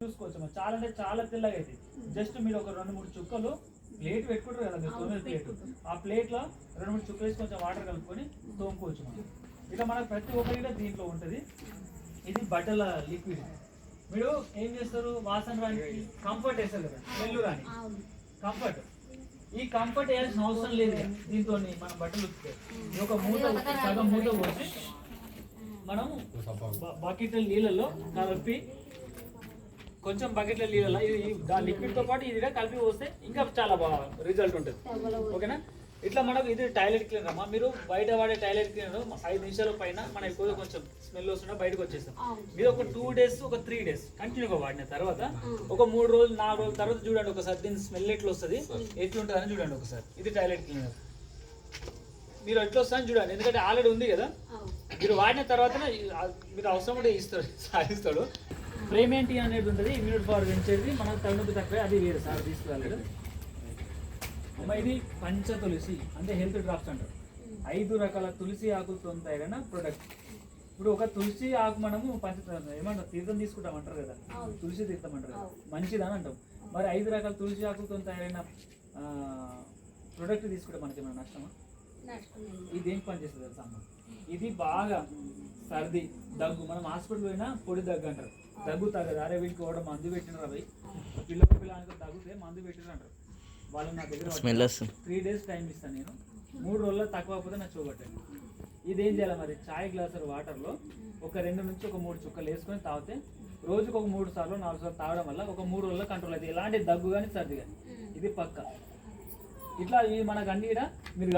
చూసుకోవచ్చు. చాలా అంటే చాలా తెల్లగా అయితే జస్ట్ మీరు ఒక 2-3 చుక్కలు ప్లేట్ పెట్టుకుంటారు కదా మీరు తోమే ప్లేట్, ఆ ప్లేట్ లో 2-3 చుక్కలు వేసి కొంచెం వాటర్ కలుపుకొని తోముకోవచ్చు మనం. ఇక మనకు ప్రతి ఒక్కరి దీంట్లో ఉంటుంది. ఇది బట్టల లిక్విడ్. మీరు ఏం చేస్తారు, వాసన రానికి కంఫర్ట్ వేస్తారు కదా, స్మెల్ రాని కంఫర్ట్. ఈ కంఫర్ట్ వేయాల్సిన అవసరం లేదు. దీంతో మనం బట్టలు ఉతికే ఒక మూత, సగం మూత పోసి మనం బకెట్ నీళ్ళలో కలిపి, కొంచెం బకెట్ల నీళ్ళలో లిక్విడ్ తో పాటు ఇది కలిపి పోస్తే ఇంకా చాలా బాగా రిజల్ట్ ఉంటుంది. ఓకేనా? ఇట్లా మనకు ఇది టాయిలెట్ క్లీనర్ అమ్మా. మీరు బయట వాడే టాయిలెట్ క్లీనర్ 5 నిమిషాల పైన మన ఎక్కువ కొంచెం స్మెల్ వస్తున్నా బయటకు వచ్చేస్తాం. మీరు ఒక 2 డేస్, ఒక 3 డేస్ కంటిన్యూగా వాడిన తర్వాత ఒక 3 రోజులు 4 రోజుల తర్వాత చూడండి ఒకసారి దీని స్మెల్ ఎట్లా వస్తుంది, ఎట్లుంటుంది అని చూడండి ఒకసారి. ఇది టాయిలెట్ క్లీనర్ మీరు ఎట్లా వస్తుందని చూడండి. ఎందుకంటే ఆల్రెడీ ఉంది కదా, మీరు వాడిన తర్వాత మీరు అవసరం ఉంటే సాధిస్తాడు. ప్రేమేంటి అనేది ఉంటుంది, ఇమ్యూనిటీ పవర్ పెంచేది, మనకు తలనొప్పి తక్కువ, అది వేరే సార్ తీసుకురాలేదు. అమ్మ ఇది పంచ తులసి అంటే హెల్త్ డ్రాప్స్ అంటారు. 5 రకాల తులసి ఆకులతో తయారైన ప్రొడక్ట్. ఇప్పుడు ఒక తులసి ఆకు మనము ఏమంటారు, తీర్థం తీసుకుంటాం అంటారు కదా, తులసి తీర్థం అంటారు కదా, మంచిదని అంటాం. మరి 5 రకాల తులసి ఆకులతో తయారైన ప్రొడక్ట్ తీసుకుంటే మనకి ఏమైనా నష్టమా? ఇది దేనికి పనిచేస్తుంది తెలుసా అమ్మ? ఇది బాగా సర్ది, దగ్గు, మనం హాస్పిటల్ పోయినా పొడి దగ్గు అంటారు, దగ్గు తగ్గదు. అరే వీటికి కూడా మందు పెట్టినారు, అవి పిల్లలకి తగ్గితే మందు పెట్టినారు అంటారు. వాళ్ళు నా దగ్గర 3 డేస్ టైం ఇస్తాను నేను, 3 రోజుల్లో తక్కువ పోతే నాకు చూపట్టండి. ఇదేం చేయాలి మరి, చాయ్ గ్లాసర్ వాటర్లో ఒక 2 నుంచి 3 చుక్కలు వేసుకొని తాగితే రోజుకు ఒక 3 సార్లు 4 సార్లు తాగడం వల్ల ఒక 3 రోజుల్లో కంట్రోల్ అవుతుంది. ఎలాంటి దగ్గు కానీ సర్ది కానీ, ఇది పక్క. ఇట్లా మనకు అన్ని మీరు